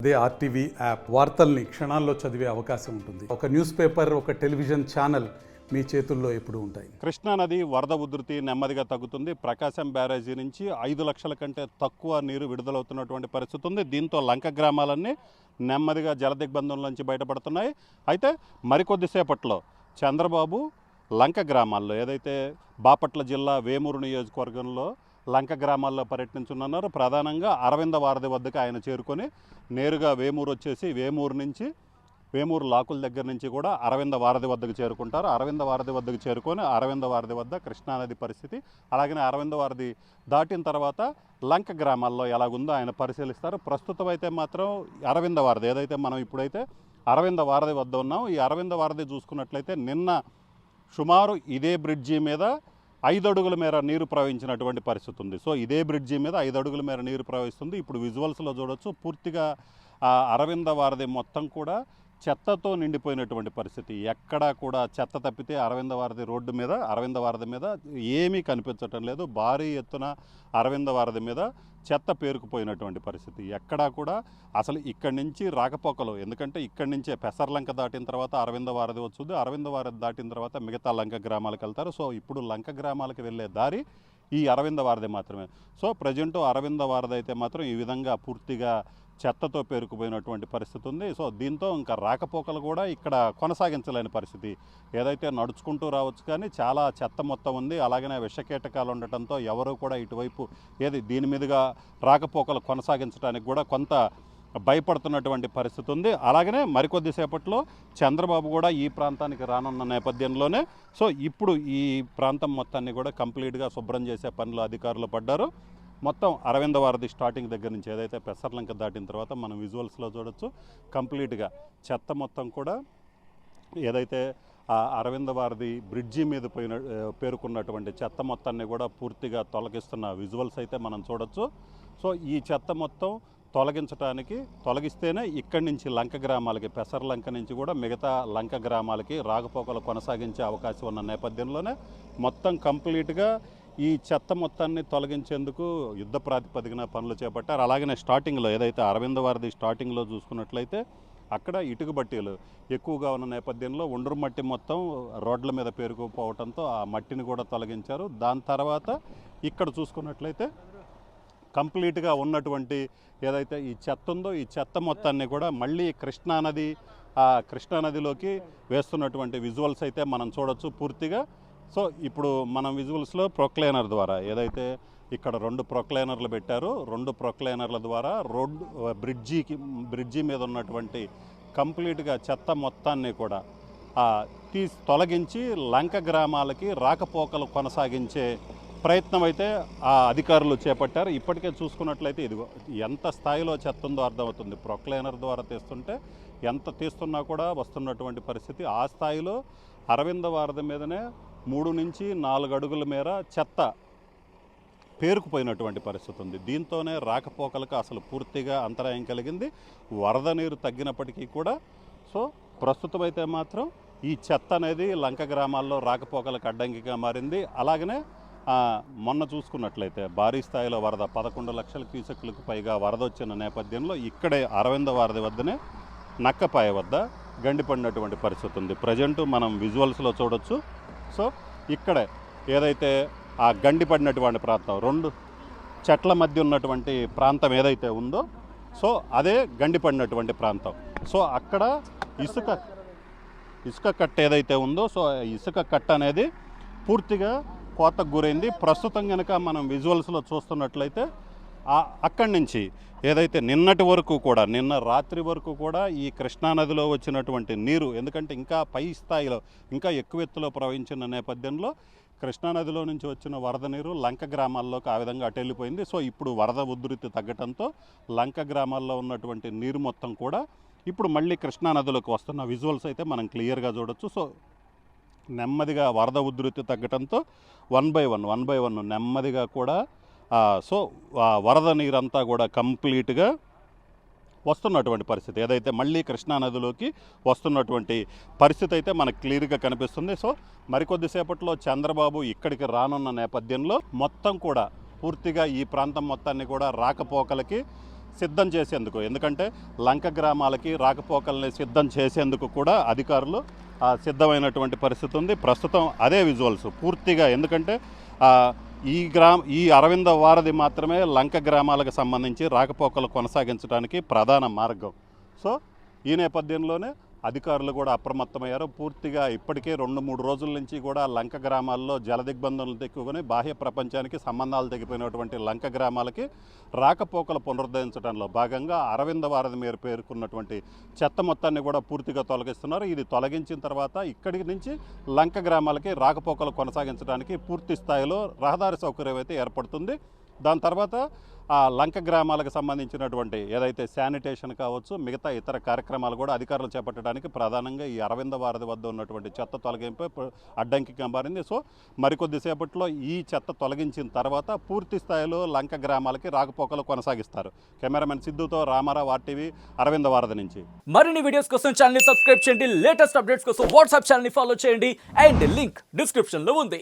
అదే RTV app వార్తల్ని క్షణాల్లో చదివే అవకాశం ఉంటుంది. ఒక న్యూస్ పేపర్, ఒక టెలివిజన్ ఛానల్ మీ చేతుల్లో ఎప్పుడూ ఉంటాయి. కృష్ణానది వరద ఉధృతి నెమ్మదిగా తగ్గుతుంది. ప్రకాశం బ్యారేజీ నుంచి 5 లక్షల కంటే తక్కువ నీరు విడుదలవుతున్నటువంటి పరిస్థితి ఉంది. దీంతో లంక గ్రామాలన్నీ నెమ్మదిగా జలదిగ్బంధంలోంచి బయటపడుతున్నాయి. అయితే మరికొద్దిసేపట్లో చంద్రబాబు లంక గ్రామాల్లో, ఏదైతే బాపట్ల జిల్లా వేమూరు నియోజకవర్గంలో లంక గ్రామాల్లో పర్యటించనున్నారు. ప్రధానంగా అరవింద వారధి వద్దకు ఆయన చేరుకొని నేరుగా వేమూరు వచ్చేసి వేమూరు నుంచి వేమూరు లాకుల దగ్గర నుంచి కూడా అరవింద వారధి వద్దకు చేరుకుంటారు. అరవింద వారధి వద్దకు చేరుకొని అరవింద వారధి వద్ద కృష్ణానది పరిస్థితి, అలాగనే అరవింద వారధి దాటిన తర్వాత లంక గ్రామాల్లో ఎలాగుందో ఆయన పరిశీలిస్తారు. ప్రస్తుతం అయితే మాత్రం అరవింద వారధి, ఏదైతే మనం ఇప్పుడైతే అరవింద వారధి వద్ద ఉన్నాం, ఈ అరవింద వారధి చూసుకున్నట్లయితే నిన్న సుమారు ఇదే బ్రిడ్జి మీద 5 అడుగుల మేర నీరు ప్రవహించినటువంటి పరిస్థితి ఉంది. సో ఇదే బ్రిడ్జి మీద 5 అడుగుల మేర నీరు ప్రవహిస్తుంది. ఇప్పుడు విజువల్స్లో చూడొచ్చు, పూర్తిగా అరవింద వారధి మొత్తం కూడా చెత్తతో నిండిపోయినటువంటి పరిస్థితి. ఎక్కడా కూడా చెత్త తప్పితే అరవింద వారధి రోడ్డు మీద, అరవింద వారధి మీద ఏమీ కనిపించటం లేదు. భారీ ఎత్తున అరవింద వారధి మీద చెత్త పేరుకుపోయినటువంటి పరిస్థితి. ఎక్కడా కూడా అసలు ఇక్కడి నుంచి రాకపోకలు, ఎందుకంటే ఇక్కడి నుంచే పెసర్లంక దాటిన తర్వాత అరవింద వారధి వస్తుంది. అరవింద వారధి దాటిన తర్వాత మిగతా లంక గ్రామాలకు వెళ్తారు. సో ఇప్పుడు లంక గ్రామాలకు వెళ్ళే దారి ఈ అరవింద వారధి మాత్రమే. సో ప్రజెంట్ అరవింద వారధి అయితే మాత్రం ఈ విధంగా పూర్తిగా చెత్తతో పేరుకుపోయినటువంటి పరిస్థితి ఉంది. సో దీంతో ఇంకా రాకపోకలు కూడా ఇక్కడ కొనసాగించలేని పరిస్థితి. ఏదైతే నడుచుకుంటూ రావచ్చు కానీ చాలా చెత్త మొత్తం ఉంది. అలాగనే విషకీటకాలు ఉండటంతో ఎవరు కూడా ఇటువైపు దీని మీదుగా రాకపోకలు కొనసాగించడానికి కూడా కొంత భయపడుతున్నటువంటి పరిస్థితి ఉంది. అలాగనే మరికొద్దిసేపట్లో చంద్రబాబు కూడా ఈ ప్రాంతానికి రానున్న నేపథ్యంలోనే సో ఇప్పుడు ఈ ప్రాంతం మొత్తాన్ని కూడా కంప్లీట్గా శుభ్రం చేసే పనిలో అధికారులు పడ్డారు. మొత్తం అరవింద వారధి స్టార్టింగ్ దగ్గర నుంచి, ఏదైతే పెసర్లంక దాటిన తర్వాత మనం విజువల్స్లో చూడొచ్చు, కంప్లీట్గా చెత్త మొత్తం కూడా ఏదైతే ఆ అరవింద వారధి బ్రిడ్జి మీద పేరుకున్నటువంటి చెత్త మొత్తాన్ని కూడా పూర్తిగా తొలగిస్తున్న విజువల్స్ అయితే మనం చూడొచ్చు. సో ఈ చెత్త మొత్తం తొలగిస్తేనే ఇక్కడి నుంచి లంక గ్రామాలకి, పెసర్లంక నుంచి కూడా మిగతా లంక గ్రామాలకి రాకపోకలు కొనసాగించే అవకాశం ఉన్న నేపథ్యంలోనే మొత్తం కంప్లీట్గా ఈ చెత్త మొత్తాన్ని తొలగించేందుకు యుద్ధ ప్రాతిపదికన పనులు చేపట్టారు. అలాగనే స్టార్టింగ్లో, ఏదైతే అరవింద వారధి స్టార్టింగ్లో చూసుకున్నట్లయితే అక్కడ ఇటుక బట్టీలు ఎక్కువగా ఉన్న నేపథ్యంలో ఒండ్రు మట్టి మొత్తం రోడ్ల మీద పేరుకుపోవడంతో ఆ మట్టిని కూడా తొలగించారు. దాని తర్వాత ఇక్కడ చూసుకున్నట్లయితే కంప్లీట్గా ఉన్నటువంటి ఏదైతే ఈ చెత్త ఉందో ఈ చెత్త మొత్తాన్ని కూడా మళ్ళీ కృష్ణానదిలోకి వేస్తున్నటువంటి విజువల్స్ అయితే మనం చూడొచ్చు పూర్తిగా. సో ఇప్పుడు మనం విజువల్స్లో ప్రొక్లైనర్ ద్వారా, ఏదైతే ఇక్కడ 2 ప్రొక్లైనర్లు పెట్టారు, 2 ప్రొక్లైనర్ల ద్వారా బ్రిడ్జి మీద ఉన్నటువంటి కంప్లీట్గా చెత్త మొత్తాన్ని కూడా తొలగించి లంక గ్రామాలకి రాకపోకలు కొనసాగించే ప్రయత్నం అయితే ఆ అధికారులు చేపట్టారు. ఇప్పటికే చూసుకున్నట్లయితే ఇదిగో ఎంత స్థాయిలో చెత్త ఉందో అర్థమవుతుంది. ప్రొక్లైనర్ ద్వారా తీస్తుంటే ఎంత తీస్తున్నా కూడా వస్తున్నటువంటి పరిస్థితి. ఆ స్థాయిలో అరవింద వారధి మీదనే 3 నుంచి 4 అడుగుల మేర చెత్త పేరుకుపోయినటువంటి పరిస్థితి ఉంది. దీంతోనే రాకపోకలకు అసలు పూర్తిగా అంతరాయం కలిగింది. వరద నీరు తగ్గినప్పటికీ కూడా సో ప్రస్తుతం అయితే మాత్రం ఈ చెత్త అనేది లంక గ్రామాల్లో రాకపోకలకు అడ్డంకిగా మారింది. అలాగనే మొన్న చూసుకున్నట్లయితే భారీ స్థాయిలో వరద 11 లక్షల క్యూసెక్లకు పైగా వరద వచ్చిన నేపథ్యంలో ఇక్కడే అరవింద వారధి వద్దనే నక్కపాయ వద్ద గండిపడినటువంటి పరిస్థితి ఉంది. ప్రజెంట్ మనం విజువల్స్లో చూడొచ్చు. సో ఇక్కడే ఏదైతే ఆ గండిపడినటువంటి ప్రాంతం, 2 చెట్ల మధ్య ఉన్నటువంటి ప్రాంతం ఏదైతే ఉందో సో అదే గండిపడినటువంటి ప్రాంతం. సో అక్కడ ఇసుక కట్ట ఏదైతే ఉందో సో ఇసుక కట్ట అనేది పూర్తిగా కోతకు గురైంది. ప్రస్తుతం కనుక మనం విజువల్స్లో చూస్తున్నట్లయితే అక్కడి నుంచి ఏదైతే నిన్న రాత్రి వరకు కూడా ఈ కృష్ణానదిలో వచ్చినటువంటి నీరు, ఎందుకంటే ఇంకా పై స్థాయిలో ఇంకా ఎక్కువ ఎత్తులో ప్రవహించిన నేపథ్యంలో కృష్ణానదిలో నుంచి వచ్చిన వరద నీరు లంక గ్రామాల్లోకి ఆ విధంగా అటెళ్ళిపోయింది. సో ఇప్పుడు వరద ఉధృతి తగ్గడంతో లంక గ్రామాల్లో ఉన్నటువంటి నీరు మొత్తం కూడా ఇప్పుడు మళ్ళీ కృష్ణానదిలోకి వస్తున్న విజువల్స్ అయితే మనం క్లియర్గా చూడొచ్చు. సో నెమ్మదిగా వరద ఉధృతి తగ్గడంతో 1 by 1 నెమ్మదిగా కూడా సో వరద నీరంతా కూడా కంప్లీట్గా వస్తున్నటువంటి పరిస్థితి, ఏదైతే మళ్ళీ కృష్ణానదిలోకి వస్తున్నటువంటి పరిస్థితి అయితే మనకు క్లియర్గా కనిపిస్తుంది. సో మరికొద్దిసేపట్లో చంద్రబాబు ఇక్కడికి రానున్న నేపథ్యంలో మొత్తం కూడా పూర్తిగా ఈ ప్రాంతం మొత్తాన్ని కూడా రాకపోకలకి సిద్ధం చేసేందుకు, ఎందుకంటే లంక గ్రామాలకి రాకపోకల్ని సిద్ధం చేసేందుకు కూడా అధికారులు సిద్ధమైనటువంటి పరిస్థితి ఉంది. ప్రస్తుతం అదే విజువల్స్ పూర్తిగా, ఎందుకంటే ఈ అరవింద వారధి మాత్రమే లంక గ్రామాలకు సంబంధించి రాకపోకలు కొనసాగించడానికి ప్రధాన మార్గం. సో ఈ నేపథ్యంలోనే అధికారులు కూడా అప్రమత్తమయ్యారు. పూర్తిగా ఇప్పటికే 2-3 రోజుల నుంచి కూడా లంక గ్రామాల్లో జలదిగ్బంధనలు తెక్కుకొని బాహ్య ప్రపంచానికి సంబంధాలు తెగిపోయినటువంటి లంక గ్రామాలకి రాకపోకలు పునరుద్ధరించడంలో భాగంగా అరవింద వారధి మీద పేర్కొన్నటువంటి చెత్త మొత్తాన్ని కూడా పూర్తిగా తొలగిస్తున్నారు. ఇది తొలగించిన తర్వాత ఇక్కడి నుంచి లంక గ్రామాలకి రాకపోకలు కొనసాగించడానికి పూర్తి స్థాయిలో రహదారి సౌకర్యం అయితే ఏర్పడుతుంది. దాని తర్వాత ఆ లంక గ్రామాలకు సంబంధించినటువంటి ఏదైతే శానిటేషన్ కావచ్చు, మిగతా ఇతర కార్యక్రమాలు కూడా అధికారులు చేపట్టడానికి ప్రధానంగా ఈ అరవింద వారధి వద్ద ఉన్నటువంటి చెత్త తొలగింపై అడ్డంకిగా మారింది. సో మరికొద్దిసేపట్లో ఈ చెత్త తొలగించిన తర్వాత పూర్తి స్థాయిలో లంక గ్రామాలకి రాకపోకలు కొనసాగిస్తారు. కెమెరామెన్ సిద్ధుతో రామారావు, RTV, అరవింద వారధి నుంచి. మరిన్ని వీడియోస్ కోసం ఛానల్ ని సబ్స్క్రైబ్ చేయండి, లేటెస్ట్ అప్డేట్స్ కోసం వాట్సాప్ ఛానల్ ని ఫాలో చేయండి అండ్ లింక్ డిస్క్రిప్షన్ లో ఉంది.